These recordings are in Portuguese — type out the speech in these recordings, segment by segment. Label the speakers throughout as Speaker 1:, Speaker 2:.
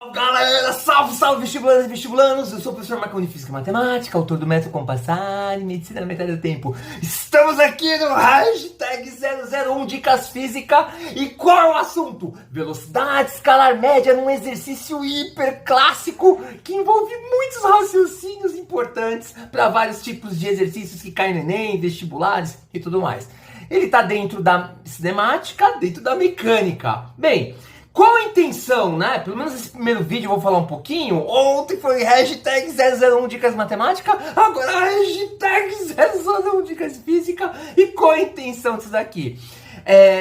Speaker 1: Galera, salve, salve vestibulandos e vestibulanos! Eu sou o professor Marconi Física e Matemática, autor do método Compassar e Medicina na Metade do Tempo. Estamos aqui no hashtag 001 Dicas Física. E qual é o assunto? Velocidade escalar média num exercício hiper clássico que envolve muitos raciocínios importantes para vários tipos de exercícios que caem no Enem, vestibulares e tudo mais. Ele está dentro da cinemática, dentro da mecânica. Bem, qual a intenção, né? Pelo menos nesse primeiro vídeo eu vou falar um pouquinho. Ontem foi hashtag 001 Dicas Matemática, agora hashtag 001 Dicas Física. E qual a intenção disso daqui?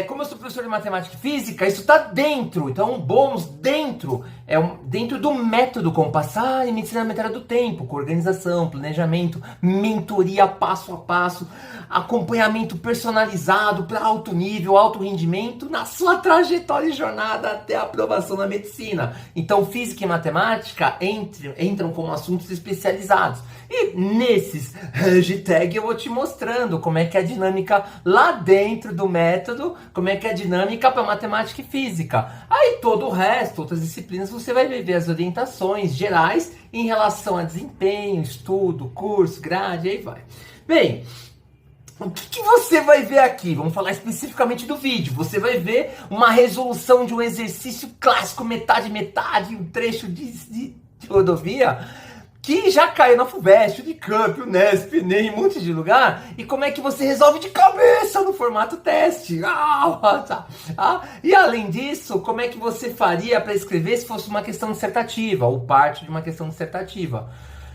Speaker 1: Como eu sou professor de matemática e física, isso está dentro, então um bônus dentro, dentro do método Compassar e Medicina na Metade do Tempo, com organização, planejamento, mentoria passo a passo, acompanhamento personalizado para alto nível, alto rendimento na sua trajetória e jornada até a aprovação na medicina. Então física e matemática entram como assuntos especializados. E nesses hashtag eu vou te mostrando como é que é a dinâmica lá dentro do método, como é que é a dinâmica para matemática e física. Aí todo o resto, outras disciplinas, você vai ver as orientações gerais em relação a desempenho, estudo, curso, grade, aí vai. Bem, o que você vai ver aqui? Vamos falar especificamente do vídeo. Você vai ver uma resolução de um exercício clássico, metade, um trecho de rodovia, que já caiu na FUVEST, Unicamp, Unesp, Enem, um monte de lugar. E como é que você resolve de cabeça no formato teste? E além disso, como é que você faria para escrever se fosse uma questão dissertativa, ou parte de uma questão dissertativa?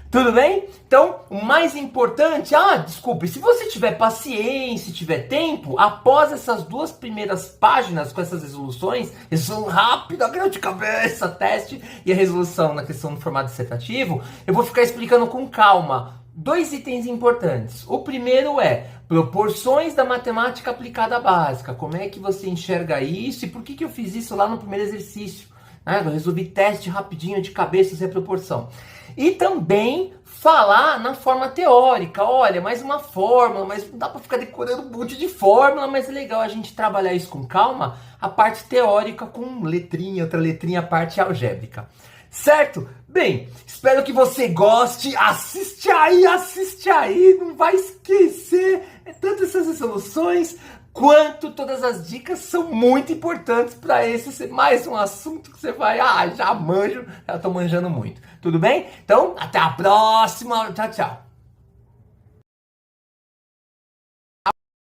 Speaker 1: Tudo bem? Então, o mais importante... desculpe, se você tiver paciência, tiver tempo, após essas duas primeiras páginas com essas resoluções, resolução rápida, grande cabeça, teste, e a resolução na questão do formato dissertativo, eu vou ficar explicando com calma dois itens importantes. O primeiro é proporções da matemática aplicada básica. Como é que você enxerga isso e por que eu fiz isso lá no primeiro exercício? Eu resolvi teste rapidinho de cabeça sem proporção. E também falar na forma teórica. Olha, mais uma fórmula, mas não dá para ficar decorando um monte de fórmula, mas é legal a gente trabalhar isso com calma, a parte teórica com letrinha, outra letrinha, a parte algébrica. Certo? Bem, espero que você goste. Assiste aí, não vai esquecer. Tanto essas resoluções quanto todas as dicas são muito importantes para esse ser mais um assunto que você vai, já manjo, já tô manjando muito. Tudo bem? Então, até a próxima. Tchau, tchau.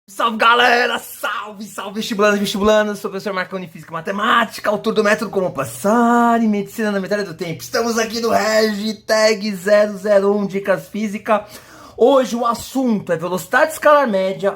Speaker 1: Salve, galera! Salve vestibulandos e vestibulanas! Sou o professor Marconi Física e Matemática, autor do método Compassar e Medicina na Metade do Tempo. Estamos aqui no hashtag 001 Dicas Física. Hoje o assunto é velocidade escalar média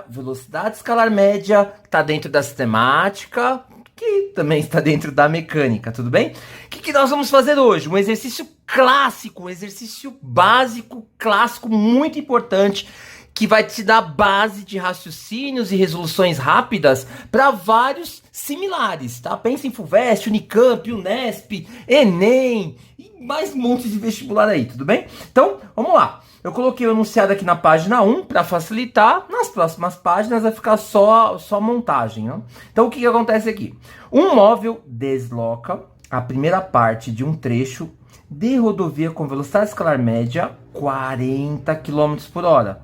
Speaker 1: que está dentro da sistemática, que também está dentro da mecânica, tudo bem? O que nós vamos fazer hoje? Um exercício clássico, um exercício básico, clássico, muito importante, que vai te dar base de raciocínios e resoluções rápidas para vários similares, tá? Pensa em FUVEST, Unicamp, Unesp, Enem e mais um monte de vestibular aí, tudo bem? Então, vamos lá. Eu coloquei o enunciado aqui na página 1 para facilitar. Nas próximas páginas vai ficar só montagem, né? Então, o que acontece aqui? Um móvel desloca a primeira parte de um trecho de rodovia com velocidade escalar média 40 km por hora.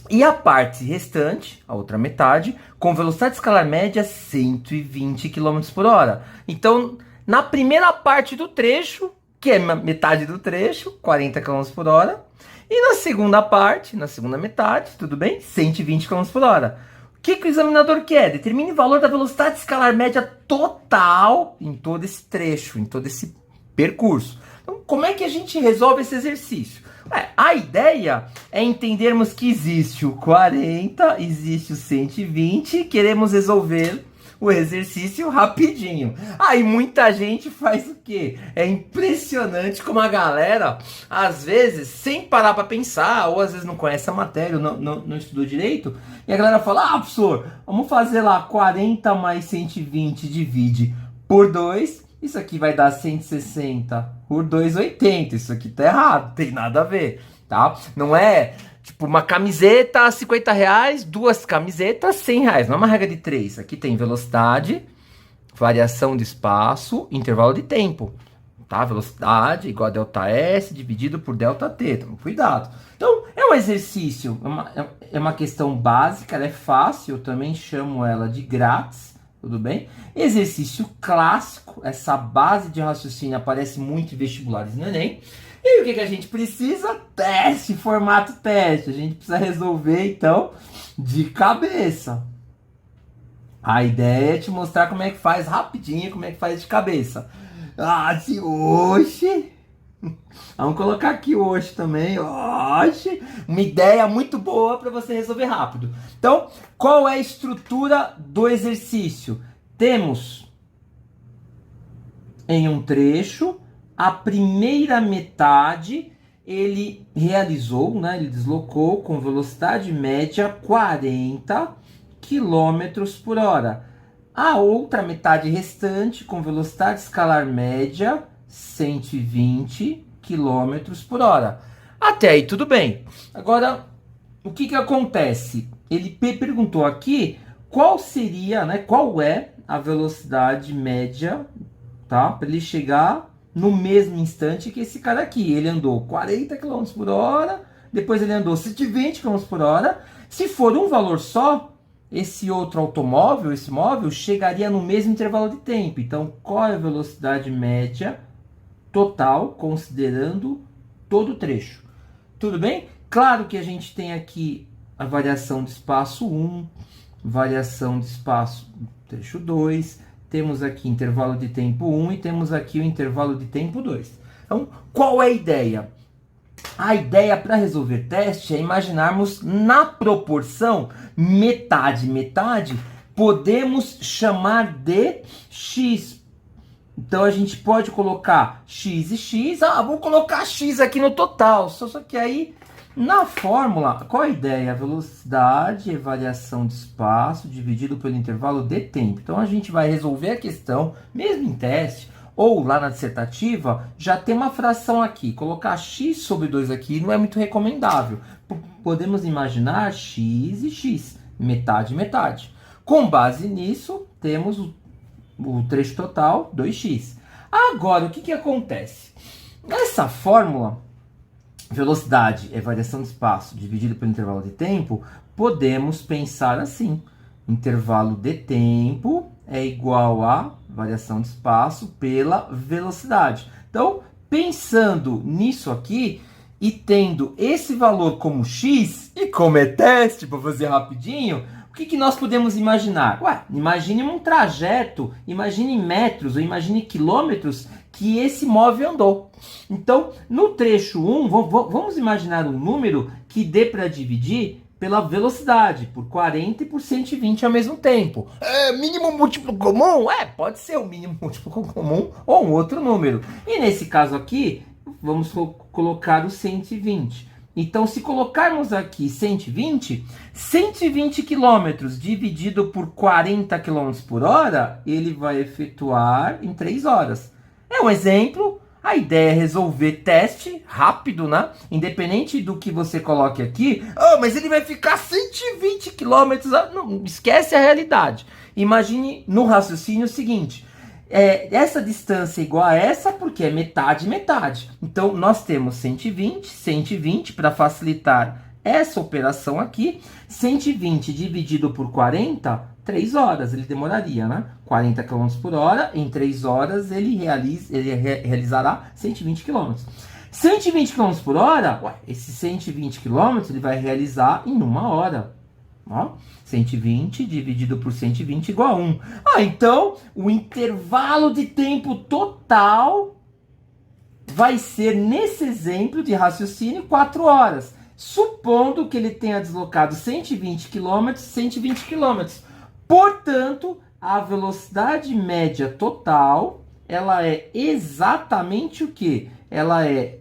Speaker 1: E a parte restante, a outra metade, com velocidade escalar média 120 km por hora. Então, na primeira parte do trecho, que é metade do trecho, 40 km por hora. E na segunda parte, na segunda metade, tudo bem? 120 km por hora. O que o examinador quer? Determine o valor da velocidade escalar média total em todo esse trecho, em todo esse percurso. Então, como é que a gente resolve esse exercício? A ideia é entendermos que existe o 40, existe o 120, queremos resolver o exercício rapidinho. Aí muita gente faz o quê? É impressionante como a galera, às vezes, sem parar para pensar, ou às vezes não conhece a matéria, não estudou direito, e a galera fala, professor, vamos fazer lá 40 mais 120 divide por 2, isso aqui vai dar 160 por 2,80, isso aqui tá errado, tem nada a ver, tá? Não é... Tipo, uma camiseta, 50 reais, duas camisetas, 100 reais. Não é uma regra de 3. Aqui tem velocidade, variação de espaço, intervalo de tempo. tá? Velocidade igual a ΔS dividido por ΔT, então cuidado. Então, é um exercício, é uma questão básica, ela é fácil, eu também chamo ela de grátis, tudo bem? Exercício clássico, essa base de raciocínio aparece muito em vestibulares no Enem. E o que a gente precisa? Teste, formato teste. A gente precisa resolver, então, de cabeça. A ideia é te mostrar como é que faz rapidinho, como é que faz de cabeça. Ah, se hoje... Vamos colocar aqui hoje também. Hoje, uma ideia muito boa para você resolver rápido. Então, qual é a estrutura do exercício? Temos em um trecho, a primeira metade ele realizou, né? Ele deslocou com velocidade média 40 km por hora. A outra metade restante com velocidade escalar média 120 km por hora. Até aí tudo bem. Agora, o que acontece? Ele perguntou aqui qual seria, né, qual é a velocidade média, tá? Para ele chegar no mesmo instante que esse cara aqui. Ele andou 40 km por hora, depois ele andou 120 km por hora. Se for um valor só, esse outro automóvel, esse móvel, chegaria no mesmo intervalo de tempo. Então, qual é a velocidade média total, considerando todo o trecho? Tudo bem? Claro que a gente tem aqui a variação de espaço 1, variação de espaço trecho 2, temos aqui intervalo de tempo 1 e temos aqui o intervalo de tempo 2. Então, qual é a ideia? A ideia para resolver teste é imaginarmos na proporção metade-metade, podemos chamar de x. Então a gente pode colocar x e x. Vou colocar x aqui no total. Só que aí, na fórmula, qual a ideia? A velocidade é variação de espaço dividido pelo intervalo de tempo. Então a gente vai resolver a questão, mesmo em teste, ou lá na dissertativa, já tem uma fração aqui. Colocar x sobre 2 aqui não é muito recomendável. Podemos imaginar x e x, metade, metade. Com base nisso, temos o trecho total, 2x. Agora, o que acontece? Nessa fórmula, velocidade é variação de espaço dividido pelo intervalo de tempo, podemos pensar assim. Intervalo de tempo é igual a variação de espaço pela velocidade. Então, pensando nisso aqui e tendo esse valor como x, e como é teste, para fazer rapidinho, o que nós podemos imaginar? Imagine um trajeto, imagine metros ou imagine quilômetros que esse móvel andou. Então, no trecho 1, vamos imaginar um número que dê para dividir pela velocidade, por 40 e por 120 ao mesmo tempo. Mínimo múltiplo comum? Pode ser o mínimo múltiplo comum ou um outro número. E nesse caso aqui, vamos colocar o 120. Então, se colocarmos aqui 120 km dividido por 40 km por hora, ele vai efetuar em 3 horas. É um exemplo. A ideia é resolver teste rápido, né? Independente do que você coloque aqui. Mas ele vai ficar 120 km. Não, esquece a realidade. Imagine no raciocínio o seguinte. Essa distância é igual a essa porque é metade, metade. Então, nós temos 120 para facilitar essa operação aqui. 120 dividido por 40, 3 horas ele demoraria, né? 40 km por hora, em 3 horas ele realizará 120 km. 120 km por hora, esse 120 km ele vai realizar em 1 hora. 120 dividido por 120 igual a 1. Então, o intervalo de tempo total vai ser, nesse exemplo de raciocínio, 4 horas. Supondo que ele tenha deslocado 120 km, 120 km. Portanto, a velocidade média total, ela é exatamente o quê? Ela é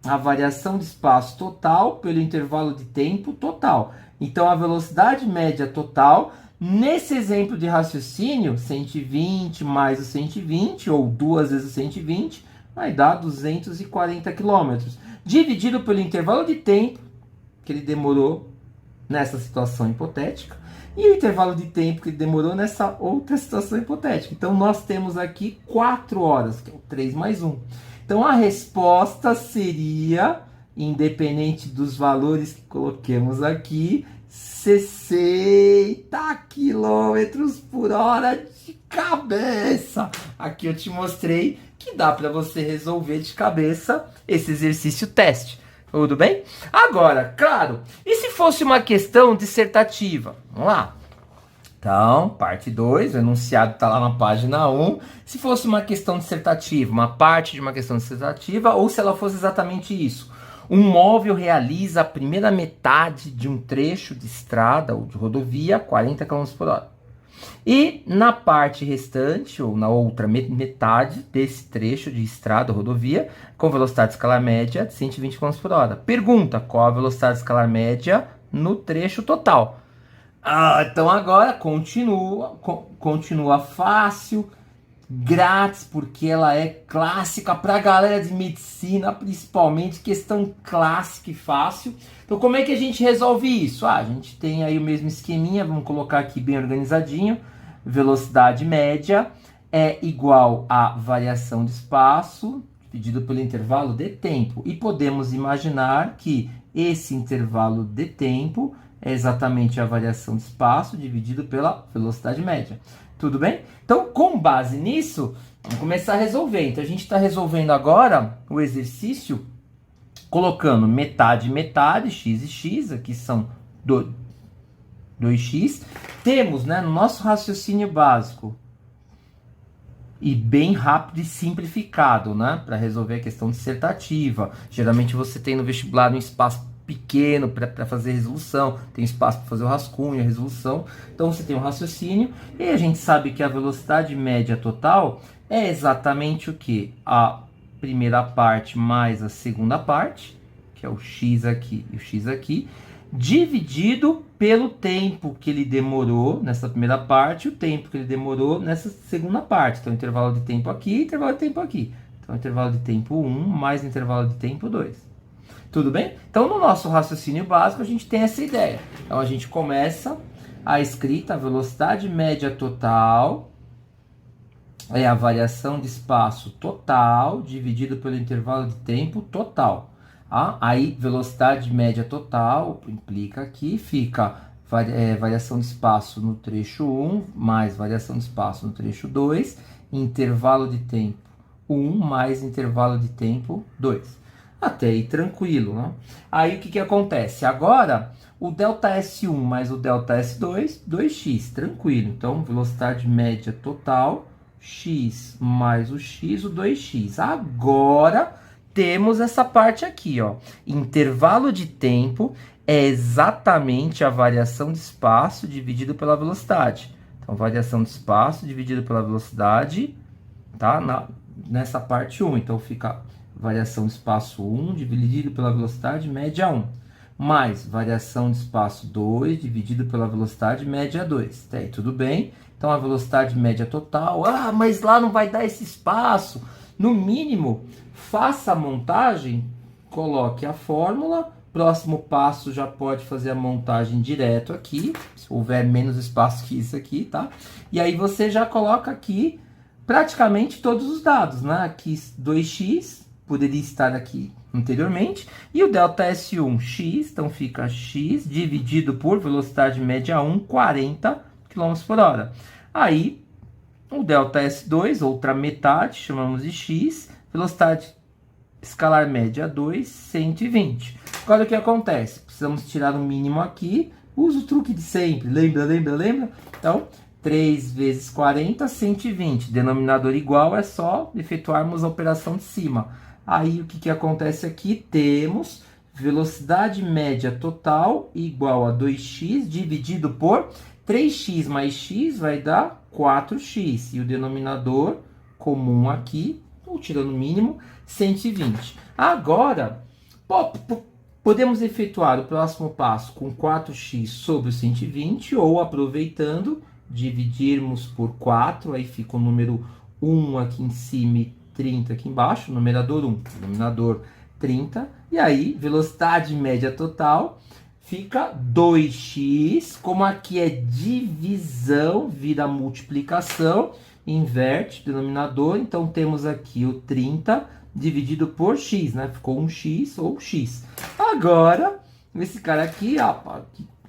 Speaker 1: a variação de espaço total pelo intervalo de tempo total. Então, a velocidade média total, nesse exemplo de raciocínio, 120 mais o 120, ou 2 vezes o 120, vai dar 240 km. Dividido pelo intervalo de tempo que ele demorou nessa situação hipotética, e o intervalo de tempo que ele demorou nessa outra situação hipotética. Então, nós temos aqui 4 horas, que é o 3 mais 1. Então, a resposta seria, independente dos valores que coloquemos aqui, 60 quilômetros por hora de cabeça. Aqui eu te mostrei que dá para você resolver de cabeça esse exercício teste. Tudo bem? Agora, claro, e se fosse uma questão dissertativa? Vamos lá. Então, parte 2, o enunciado está lá na página 1. Se fosse uma questão dissertativa, uma parte de uma questão dissertativa, ou se ela fosse exatamente isso. Um móvel realiza a primeira metade de um trecho de estrada ou de rodovia a 40 km por hora. E na parte restante, ou na outra metade desse trecho de estrada ou rodovia, com velocidade escalar média de 120 km por hora. Pergunta, qual a velocidade escalar média no trecho total? Então agora continua fácil, grátis, porque ela é clássica para a galera de medicina, principalmente, questão clássica e fácil. Então como é que a gente resolve isso? A gente tem aí o mesmo esqueminha, vamos colocar aqui bem organizadinho. Velocidade média é igual a variação de espaço dividido pelo intervalo de tempo. E podemos imaginar que esse intervalo de tempo é exatamente a variação de espaço dividido pela velocidade média. Tudo bem? Então, com base nisso, vamos começar a resolver. Então, a gente está resolvendo agora o exercício colocando metade, metade, x e x, aqui são 2x. Temos, né, no nosso raciocínio básico, e bem rápido e simplificado, né, para resolver a questão dissertativa. Geralmente você tem no vestibular um espaço pequeno para fazer resolução, tem espaço para fazer o rascunho, a resolução. Então você tem um raciocínio e a gente sabe que a velocidade média total é exatamente o que? A primeira parte mais a segunda parte, que é o x aqui e o x aqui, dividido pelo tempo que ele demorou nessa primeira parte e o tempo que ele demorou nessa segunda parte. Então, intervalo de tempo aqui, intervalo de tempo aqui. Então, intervalo de tempo 1 mais intervalo de tempo 2. Tudo bem? Então, no nosso raciocínio básico, a gente tem essa ideia. Então, a gente começa a escrita, a velocidade média total é a variação de espaço total dividido pelo intervalo de tempo total. Aí, velocidade média total, implica aqui, fica variação de espaço no trecho 1, mais variação de espaço no trecho 2, intervalo de tempo 1 mais intervalo de tempo 2. Até aí tranquilo, né? Aí o que acontece? Agora, o ΔS1 mais o ΔS2, 2x, tranquilo. Então, velocidade média total, x mais o x, o 2x. Agora, temos essa parte aqui, ó. Intervalo de tempo é exatamente a variação de espaço dividido pela velocidade. Então, variação de espaço dividido pela velocidade, tá? Nessa parte 1. Então, fica variação de espaço 1 dividido pela velocidade média 1. Mais variação de espaço 2 dividido pela velocidade média 2. Tá aí, tudo bem? Então, a velocidade média total... mas lá não vai dar esse espaço. No mínimo, faça a montagem, coloque a fórmula. Próximo passo, já pode fazer a montagem direto aqui. Se houver menos espaço que isso aqui, tá? E aí, você já coloca aqui praticamente todos os dados, né? Aqui 2x... poderia estar aqui anteriormente, e o ΔS1 x, então fica x dividido por velocidade média 1, 40 km por hora. Aí, o ΔS2, outra metade, chamamos de x, velocidade escalar média 2, 120. Agora o que acontece? Precisamos tirar o mínimo aqui, usa o truque de sempre, lembra? Então, 3 vezes 40, 120, denominador igual, é só efetuarmos a operação de cima. Aí, o que acontece aqui? Temos velocidade média total igual a 2x dividido por 3x mais x vai dar 4x. E o denominador comum aqui, ou tirando o mínimo, 120. Agora, podemos efetuar o próximo passo com 4x sobre o 120 ou aproveitando, dividirmos por 4, aí fica o número 1 aqui em cima e 30 aqui embaixo, numerador 1, denominador 30, e aí velocidade média total fica 2x, como aqui é divisão, vira multiplicação, inverte o denominador, então temos aqui o 30 dividido por x, né? Ficou 1x ou x. Agora, esse cara aqui, ó,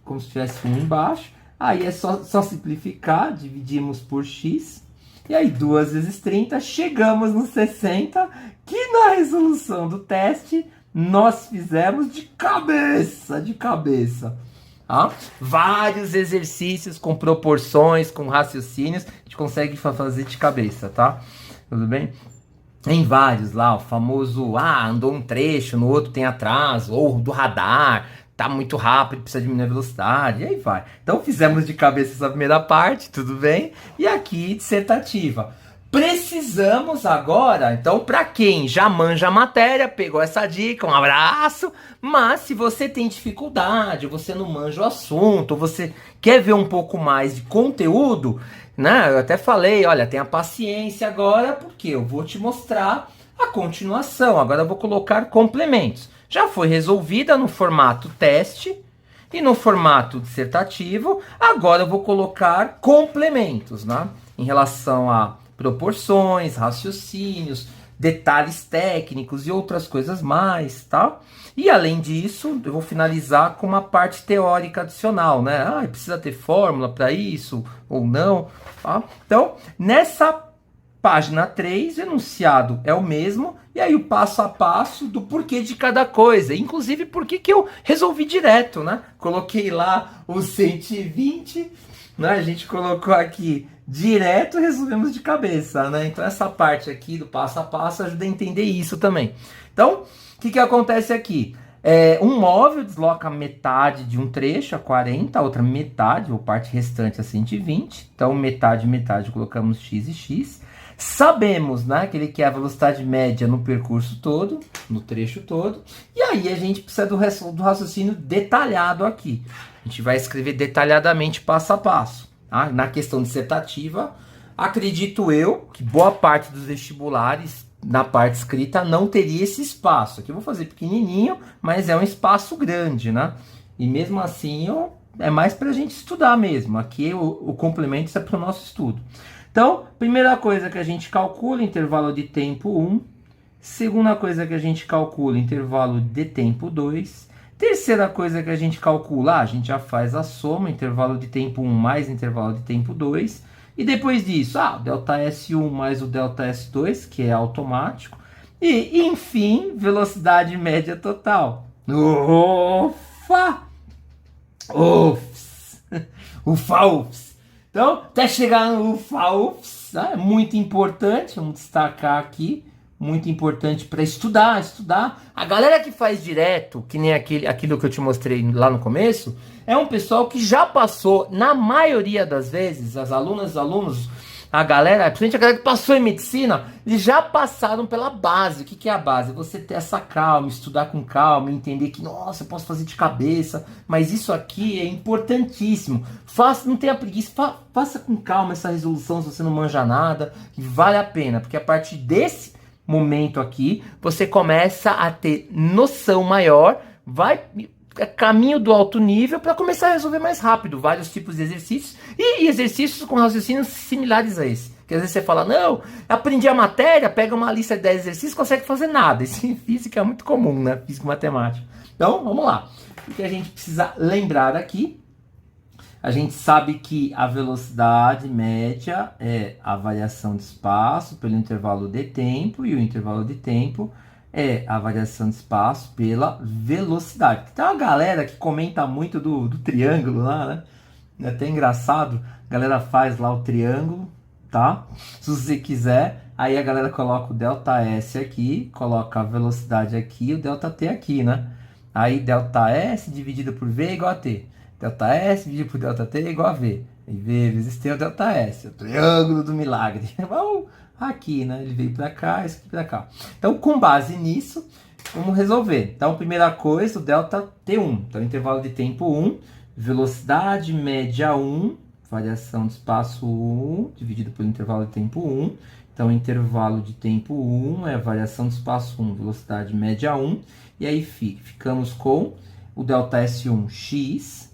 Speaker 1: como se tivesse 1 embaixo, aí é só simplificar, dividimos por x, e aí 2 vezes 30, chegamos no 60, que na resolução do teste nós fizemos de cabeça. Tá? Vários exercícios com proporções, com raciocínios, a gente consegue fazer de cabeça, tá? Tudo bem? Tem vários lá, o famoso, andou um trecho, no outro tem atraso, ou do radar, tá muito rápido, precisa diminuir a velocidade, e aí vai. Então fizemos de cabeça essa primeira parte, tudo bem? E aqui, dissertativa. Precisamos agora, então para quem já manja a matéria, pegou essa dica, um abraço, mas se você tem dificuldade, você não manja o assunto, você quer ver um pouco mais de conteúdo, né? Eu até falei, olha, tenha paciência agora, porque eu vou te mostrar a continuação, agora eu vou colocar complementos. Já foi resolvida no formato teste e no formato dissertativo, agora eu vou colocar complementos, né? Em relação a proporções, raciocínios, detalhes técnicos e outras coisas mais, tá? E além disso, eu vou finalizar com uma parte teórica adicional, né? Precisa ter fórmula para isso ou não, tá? Então, nessa página 3, o enunciado é o mesmo, e aí o passo a passo do porquê de cada coisa, inclusive porquê que eu resolvi direto, né? Coloquei lá o 120, né? A gente colocou aqui direto, resolvemos de cabeça, né? Então essa parte aqui do passo a passo ajuda a entender isso também. Então, o que acontece aqui? Um móvel desloca metade de um trecho a 40, a outra metade, ou parte restante a 120. Então, metade, colocamos x e x. Sabemos, né, que ele quer a velocidade média no percurso todo, no trecho todo. E aí a gente precisa do raciocínio detalhado aqui. A gente vai escrever detalhadamente passo a passo. Na questão dissertativa, acredito eu que boa parte dos vestibulares, na parte escrita, não teria esse espaço. Aqui eu vou fazer pequenininho, mas é um espaço grande, né? E mesmo assim, é mais para a gente estudar mesmo. Aqui o complemento é para o nosso estudo. Então, primeira coisa que a gente calcula, intervalo de tempo 1. Segunda coisa que a gente calcula, intervalo de tempo 2. Terceira coisa que a gente calcula, a gente já faz a soma, intervalo de tempo 1 mais intervalo de tempo 2. E depois disso, o delta S1 mais o delta S2, que é automático. E, enfim, velocidade média total. Ufa! Ufs! Ufa, ufs! Então, até chegar no ufa, ufs, é muito importante, vamos destacar aqui. Muito importante para estudar. A galera que faz direto, que nem aquilo que eu te mostrei lá no começo, é um pessoal que já passou, na maioria das vezes, as alunas, os alunos, a galera, principalmente a galera que passou em medicina, eles já passaram pela base. O que é a base? Você ter essa calma, estudar com calma, entender que, nossa, eu posso fazer de cabeça, mas isso aqui é importantíssimo. Não tenha preguiça, faça com calma essa resolução se você não manja nada, que vale a pena, porque a partir desse momento aqui, você começa a ter noção maior, vai caminho do alto nível para começar a resolver mais rápido vários tipos de exercícios e exercícios com raciocínios similares a esse. Que às vezes você fala, não, aprendi a matéria, pega uma lista de 10 exercícios, consegue fazer nada. Isso em física é muito comum, né? Física e matemática. Então, vamos lá. O que a gente precisa lembrar aqui? A gente sabe que a velocidade média é a variação de espaço pelo intervalo de tempo, e o intervalo de tempo é a variação de espaço pela velocidade. Tem uma galera que comenta muito do triângulo lá, né? É até engraçado, a galera faz lá o triângulo, tá? Se você quiser, aí a galera coloca o ΔS aqui, coloca a velocidade aqui e o ΔT aqui, né? Aí ΔS dividido por V é igual a T. ΔS dividido por ΔT é igual a V. E V vezes T é o ΔS, o triângulo do milagre. Aqui, né? Ele veio para cá, esse aqui para cá. Então, com base nisso, vamos resolver. Então, primeira coisa, o delta T1. Então, intervalo de tempo 1, velocidade média 1, variação de espaço 1, dividido pelo intervalo de tempo 1. Então, intervalo de tempo 1 é a variação de espaço 1, velocidade média 1. E aí, ficamos com o delta S1 x,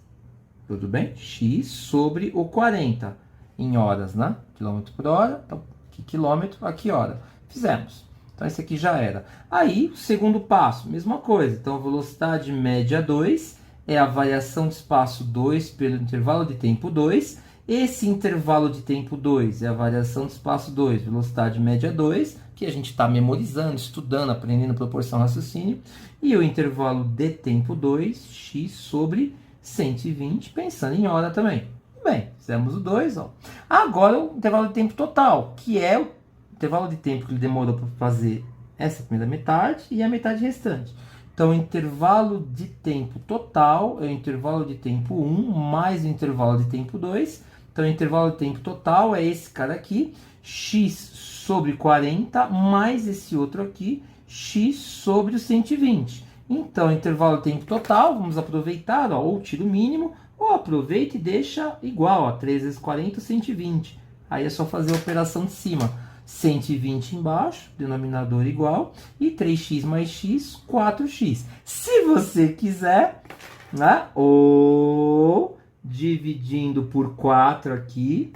Speaker 1: tudo bem? X sobre o 40 em horas, né? Quilômetro por hora, então aqui quilômetro, aqui hora. Fizemos. Então esse aqui já era. Aí, o segundo passo, mesma coisa. Então, velocidade média 2 é a variação de espaço 2 pelo intervalo de tempo 2. Esse intervalo de tempo 2 é a variação de espaço 2, velocidade média 2, que a gente está memorizando, estudando, aprendendo proporção raciocínio. E o intervalo de tempo 2, x sobre 120, pensando em hora também. Bem, fizemos o 2. Ó. Agora o intervalo de tempo total, que é o intervalo de tempo que ele demorou para fazer essa primeira metade e a metade restante. Então, o intervalo de tempo total é o intervalo de tempo 1 mais o intervalo de tempo 2. Então, o intervalo de tempo total é esse cara aqui, x sobre 40, mais esse outro aqui, x sobre o 120. Então, o intervalo de tempo total, vamos aproveitar, ó, ou tira o mínimo, ou aproveita e deixa igual, ó, 3 vezes 40, 120. Aí é só fazer a operação de cima. 120 embaixo, denominador igual, e 3x mais x, 4x. Se você quiser, né, ou dividindo por 4 aqui,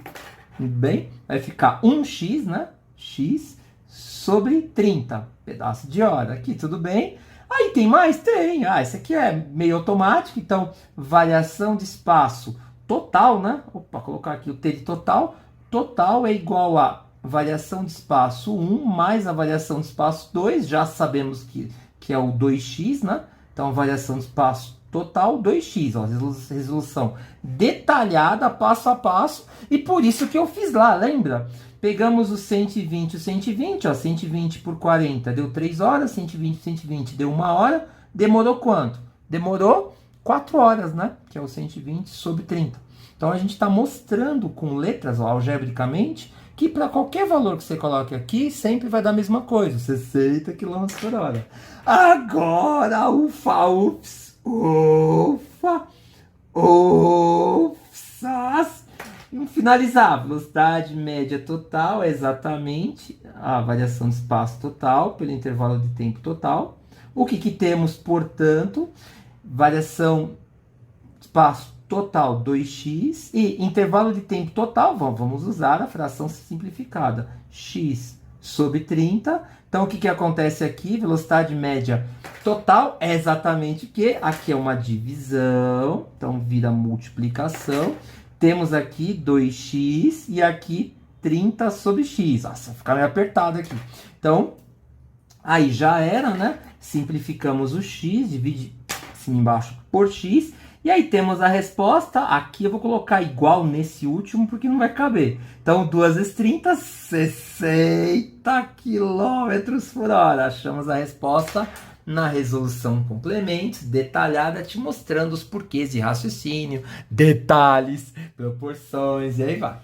Speaker 1: bem, vai ficar 1x, né, x sobre 30, pedaço de hora. Aqui, tudo bem? Aí tem mais? Tem. Ah, esse aqui é meio automático, então, variação de espaço total, né, opa, colocar aqui o t de total, total é igual a variação de espaço 1 mais a variação de espaço 2, já sabemos que é o 2x, né? Então, variação de espaço total, 2x, ó, resolução detalhada, passo a passo, e por isso que eu fiz lá, lembra? Pegamos o 120 e o 120, ó, 120 por 40 deu 3 horas, 120 por 120 deu 1 hora, demorou quanto? Demorou 4 horas, né? Que é o 120 sobre 30. Então, a gente está mostrando com letras, ó, algebricamente, que para qualquer valor que você coloque aqui, sempre vai dar a mesma coisa, 60 km por hora. Agora, ufa, ups, ufa, ufsas. E finalizar, velocidade média total é exatamente a variação de espaço total pelo intervalo de tempo total. O que temos, portanto, variação de espaço total 2x e intervalo de tempo total, vamos usar a fração simplificada, x sobre 30. Então, o que acontece aqui? Velocidade média total é exatamente o que? Aqui é uma divisão, então vira multiplicação. Temos aqui 2x e aqui 30 sobre x. Nossa, fica meio apertado aqui. Então, aí já era, né? Simplificamos o x, divide cima e embaixo por x. E aí temos a resposta, aqui eu vou colocar igual nesse último, porque não vai caber. Então, 2 vezes 30, 60 km por hora. Achamos a resposta na resolução complementos, detalhada, te mostrando os porquês de raciocínio, detalhes, proporções, e aí vai.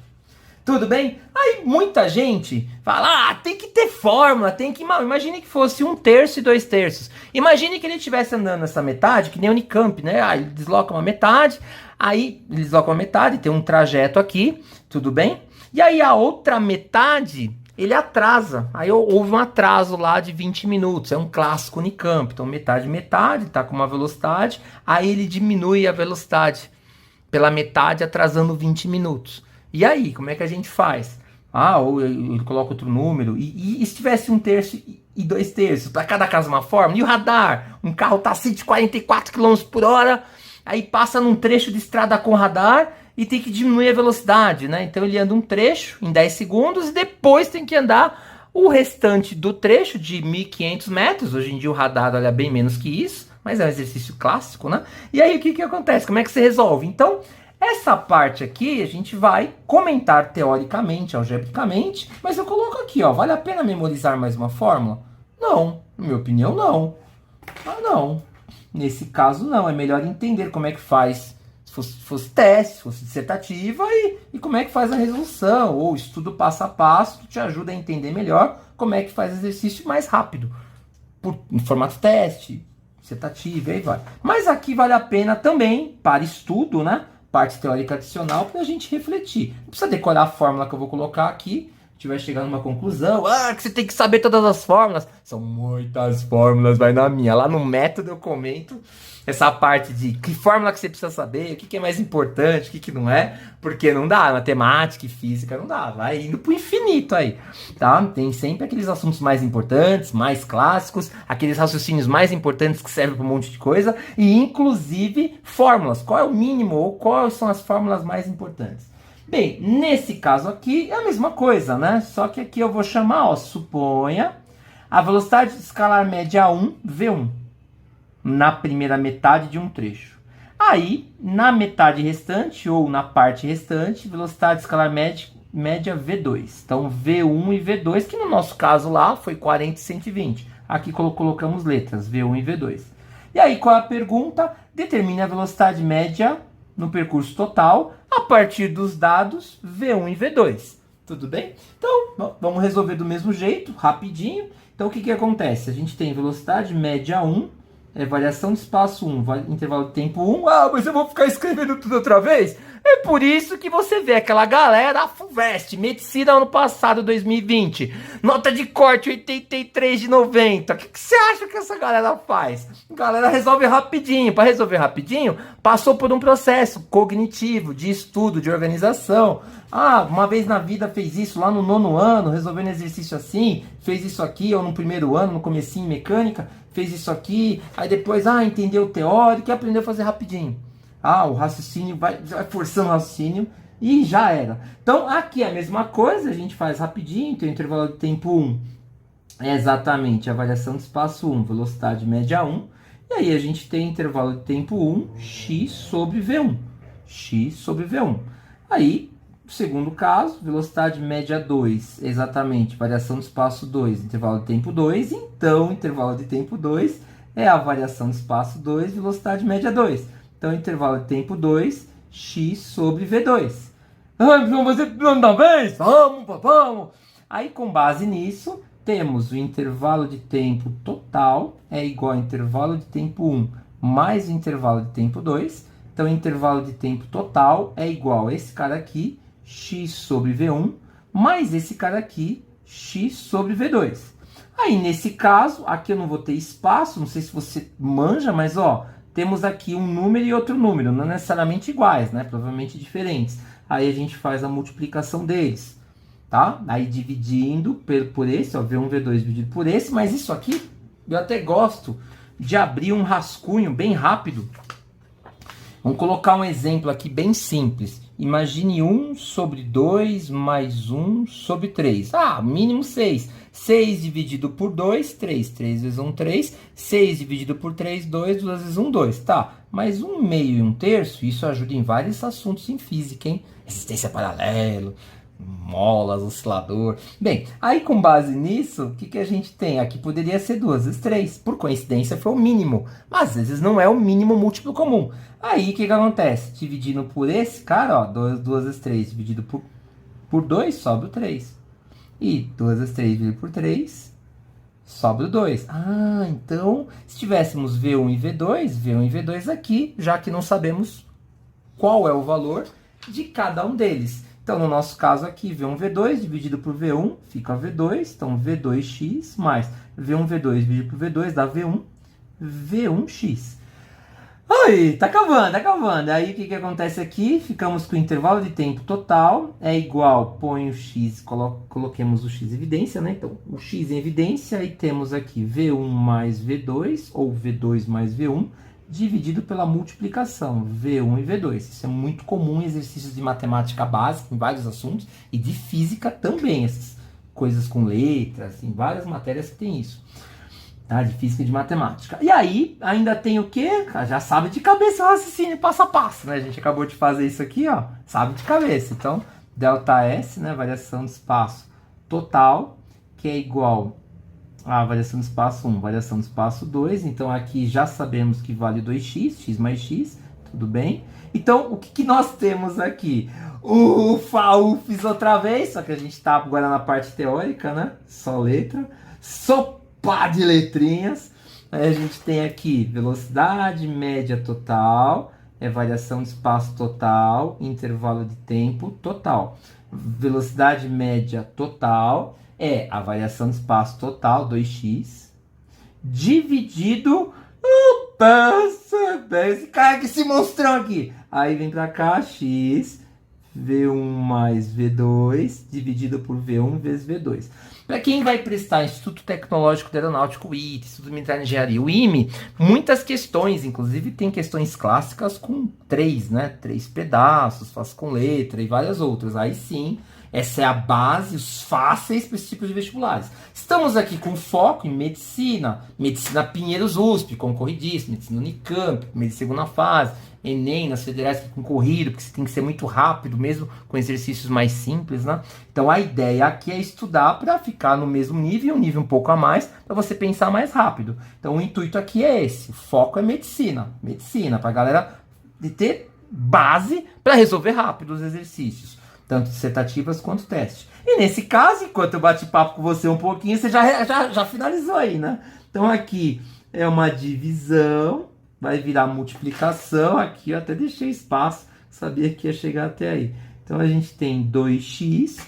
Speaker 1: Tudo bem? Aí muita gente fala, tem que ter fórmula, tem que... Imagine que fosse 1/3 e 2/3. Imagine que ele estivesse andando nessa metade, que nem o Unicamp, né? Ele desloca uma metade, aí ele desloca uma metade, tem um trajeto aqui, tudo bem? E aí a outra metade, ele atrasa. Aí houve um atraso lá de 20 minutos, é um clássico Unicamp. Então metade, tá com uma velocidade, aí ele diminui a velocidade pela metade, atrasando 20 minutos. E aí, como é que a gente faz? Ou ele coloca outro número. E se tivesse 1/3 e 2/3? Para cada caso uma fórmula. E o radar? Um carro está a 144 km por hora, aí passa num trecho de estrada com radar e tem que diminuir a velocidade, né? Então ele anda um trecho em 10 segundos e depois tem que andar o restante do trecho de 1.500 metros. Hoje em dia o radar olha bem menos que isso, mas é um exercício clássico, né? E aí o que acontece? Como é que você resolve? Então, essa parte aqui a gente vai comentar teoricamente, algebricamente, mas eu coloco aqui, ó, vale a pena memorizar mais uma fórmula? Não, na minha opinião, não. Não. Nesse caso, não. É melhor entender como é que faz, se fosse teste, se fosse dissertativa, e como é que faz a resolução, ou estudo passo a passo, que te ajuda a entender melhor como é que faz exercício mais rápido, em formato teste, dissertativa, e aí vai. Mas aqui vale a pena também, para estudo, né? Parte teórica adicional para a gente refletir. Não precisa decorar a fórmula que eu vou colocar aqui, gente vai chegar numa conclusão, que você tem que saber todas as fórmulas. São muitas fórmulas, vai na minha. Lá no método eu comento essa parte de que fórmula que você precisa saber, o que é mais importante, o que não é, porque não dá, matemática e física não dá, vai indo pro infinito aí, tá? Tem sempre aqueles assuntos mais importantes, mais clássicos, aqueles raciocínios mais importantes que servem para um monte de coisa, e inclusive fórmulas, qual é o mínimo ou quais são as fórmulas mais importantes. Bem, nesse caso aqui é a mesma coisa, né? Só que aqui eu vou chamar, ó, suponha a velocidade escalar média 1, V1, na primeira metade de um trecho. Aí, na metade restante, ou na parte restante, velocidade escalar média V2. Então, V1 e V2, que no nosso caso lá foi 40 e 120. Aqui colocamos letras, V1 e V2. E aí, qual é a pergunta? Determine a velocidade média no percurso total a partir dos dados V1 e V2. Tudo bem? Então, vamos resolver do mesmo jeito, rapidinho. Então, o que acontece? A gente tem velocidade média 1, variação de espaço 1, intervalo de tempo 1. Mas eu vou ficar escrevendo tudo outra vez? É por isso que você vê aquela galera, a FUVEST, medicina ano passado, 2020, nota de corte 83 de 90. O que você acha que essa galera faz? A galera resolve rapidinho. Para resolver rapidinho, passou por um processo cognitivo, de estudo, de organização. Uma vez na vida fez isso lá no 9º ano, resolvendo exercício assim, fez isso aqui, ou no 1º ano, no comecinho em mecânica, fez isso aqui, aí depois, entendeu o teórico e aprendeu a fazer rapidinho. O raciocínio vai forçando o raciocínio e já era. Então, aqui é a mesma coisa, a gente faz rapidinho, tem o intervalo de tempo 1, é exatamente a variação de espaço 1, velocidade média 1, e aí a gente tem intervalo de tempo 1, x sobre V1, x sobre V1. Aí, segundo caso, velocidade média 2, exatamente, variação de espaço 2, intervalo de tempo 2, então, intervalo de tempo 2 é a variação de espaço 2, velocidade média 2. Então, intervalo de tempo 2, x sobre V2. Vamos fazer da vez? Vamos! Aí, com base nisso, temos o intervalo de tempo total é igual a intervalo de tempo 1 mais o intervalo de tempo 2. Então, o intervalo de tempo total é igual a esse cara aqui, x sobre V1, mais esse cara aqui, x sobre V2. Aí, nesse caso, aqui eu não vou ter espaço, não sei se você manja, mas temos aqui um número e outro número, não necessariamente iguais, né? Provavelmente diferentes. Aí a gente faz a multiplicação deles, tá? Aí dividindo por esse, V1, V2 dividido por esse, mas isso aqui eu até gosto de abrir um rascunho bem rápido. Vamos colocar um exemplo aqui bem simples. Imagine 1 sobre 2 mais 1 sobre 3. Mínimo 6. 6 dividido por 2, 3. 3 vezes 1, 3. 6 dividido por 3, 2. 2 vezes 1, 2. Tá, mas 1 meio e 1 terço, isso ajuda em vários assuntos em física, hein? Resistência paralelo, molas, oscilador. Bem, aí com base nisso, o que a gente tem? Aqui poderia ser 2 vezes 3. Por coincidência foi o mínimo, mas às vezes não é o mínimo múltiplo comum. Aí o que acontece? Dividindo por esse cara, 2 vezes 3 dividido por 2, sobra o 3. E 2 vezes 3 dividido por 3, sobra o 2. Então, se tivéssemos V1 e V1 e V2 aqui, já que não sabemos qual é o valor de cada um deles. Então, no nosso caso aqui, V1, V2 dividido por V1, fica V2. Então, V2x mais V1, V2 dividido por V2 dá V1, V1x. Aí, tá acabando. Aí, o que acontece aqui? Ficamos com o intervalo de tempo total é igual, põe o x, coloquemos o x em evidência, né? Então, o x em evidência, e temos aqui V1 mais V2, ou V2 mais V1, dividido pela multiplicação, V1 e V2. Isso é muito comum em exercícios de matemática básica, em vários assuntos, e de física também, essas coisas com letras, em várias matérias que tem isso. Tá? De física e de matemática. E aí, ainda tem o quê? Já sabe de cabeça o raciocínio passo a passo, né? A gente acabou de fazer isso aqui, sabe de cabeça. Então, ΔS, né? Variação de espaço total, que é igual a variação de espaço 1, variação de espaço 2. Então, aqui já sabemos que vale 2x, x mais x, tudo bem? Então, o que nós temos aqui? UFIS outra vez, só que a gente está agora na parte teórica, né? Só letra. Pá de letrinhas. Aí a gente tem aqui velocidade média total, variação de espaço total, intervalo de tempo total. velocidade média total é a variação de espaço total, 2x, dividido... esse cara que esse monstrão aqui. Aí vem pra cá, x, V1 mais V2, dividido por V1 vezes V2. Para quem vai prestar Instituto Tecnológico de Aeronáutico, o ITA, Instituto Militar de Engenharia, o IME, muitas questões, inclusive tem questões clássicas com 3, né? 3 pedaços, faz com letra e várias outras. Aí sim, essa é a base, os fáceis para esse tipo de vestibulares. Estamos aqui com foco em medicina, medicina Pinheiros USP, concorridíssimo, medicina Unicamp, medicina segunda fase, Enem, nas federais que concorrido, porque você tem que ser muito rápido, mesmo com exercícios mais simples, né? Então a ideia aqui é estudar para ficar no mesmo nível, um nível um pouco a mais, para você pensar mais rápido. Então o intuito aqui é esse, o foco é medicina, para a galera ter base para resolver rápido os exercícios, tanto dissertativas quanto testes. E nesse caso, enquanto eu bate papo com você um pouquinho, você já finalizou aí, né? Então aqui é uma divisão, vai virar multiplicação, aqui eu até deixei espaço, sabia que ia chegar até aí. Então a gente tem 2x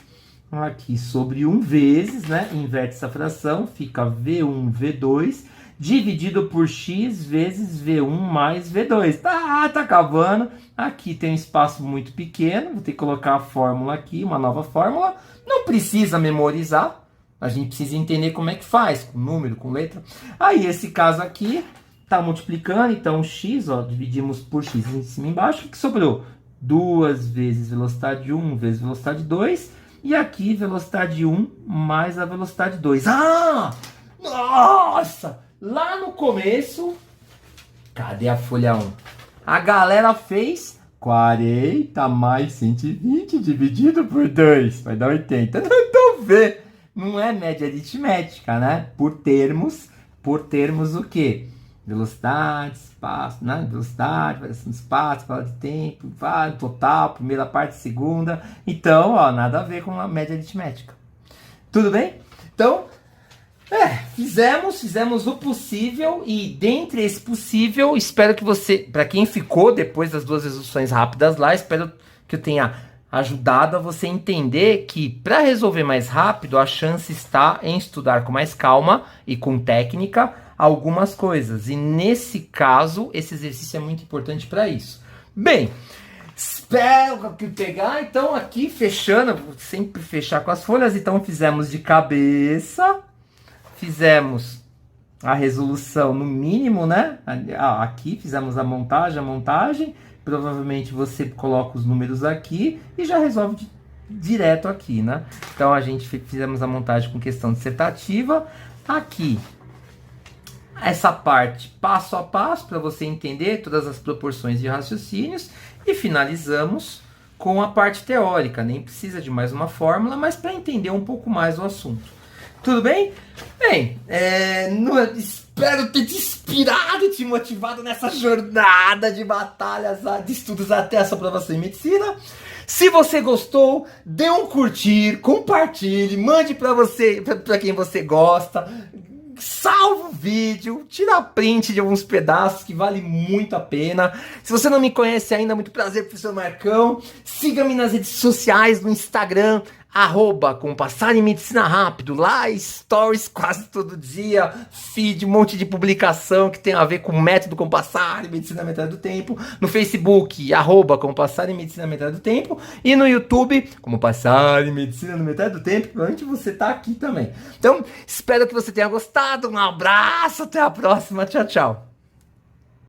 Speaker 1: aqui sobre 1 vezes, né? Inverte essa fração, fica V1, V2, dividido por x vezes V1 mais V2. Tá acabando. Aqui tem um espaço muito pequeno, vou ter que colocar a fórmula aqui, uma nova fórmula. Não precisa memorizar, a gente precisa entender como é que faz, com número, com letra. Aí esse caso aqui tá multiplicando, então x, ó, dividimos por x em cima e embaixo, o que sobrou? 2 vezes velocidade 1 vezes velocidade 2, e aqui velocidade 1 mais a velocidade 2. Ah! Nossa! Lá no começo, cadê a folha 1? A galera fez 40 mais 120 dividido por 2, vai dar 80. Então vê, não é média aritmética, né? Por termos o quê? Velocidade, espaço, né? Velocidade, variação de espaço, fala de tempo, total, primeira parte, segunda. Então, ó, nada a ver com a média aritmética. Tudo bem? Então, fizemos o possível e dentre esse possível, espero que você, para quem ficou depois das 2 resoluções rápidas lá, espero que eu tenha ajudado a você entender que para resolver mais rápido, a chance está em estudar com mais calma e com técnica algumas coisas. E nesse caso, esse exercício é muito importante para isso. Bem, espero que pegar, então aqui fechando, vou sempre fechar com as folhas, então fizemos de cabeça, fizemos a resolução no mínimo, né? Aqui fizemos a montagem, provavelmente você coloca os números aqui e já resolve direto aqui, né? Então a gente fizemos a montagem com questão dissertativa, aqui essa parte passo a passo para você entender todas as proporções de raciocínios e finalizamos com a parte teórica. Nem precisa de mais uma fórmula, mas para entender um pouco mais o assunto. Tudo bem? Bem, espero ter te inspirado e te motivado nessa jornada de batalhas, de estudos até essa aprovação em medicina. Se você gostou, dê um curtir, compartilhe, mande para quem você gosta. Salva o vídeo, tira print de alguns pedaços que vale muito a pena. Se você não me conhece ainda, muito prazer, professor Marcão. Siga-me nas redes sociais, no Instagram, @Compassar em Medicina Rápido. Lá, stories quase todo dia, feed, um monte de publicação que tem a ver com o método Compassar em Medicina na Metade do Tempo. No Facebook, @Compassar em Medicina na Metade do Tempo. E no YouTube, Como Passar em Medicina na Metade do Tempo. Provavelmente você tá aqui também. Então, espero que você tenha gostado. Um abraço, até a próxima. Tchau, tchau.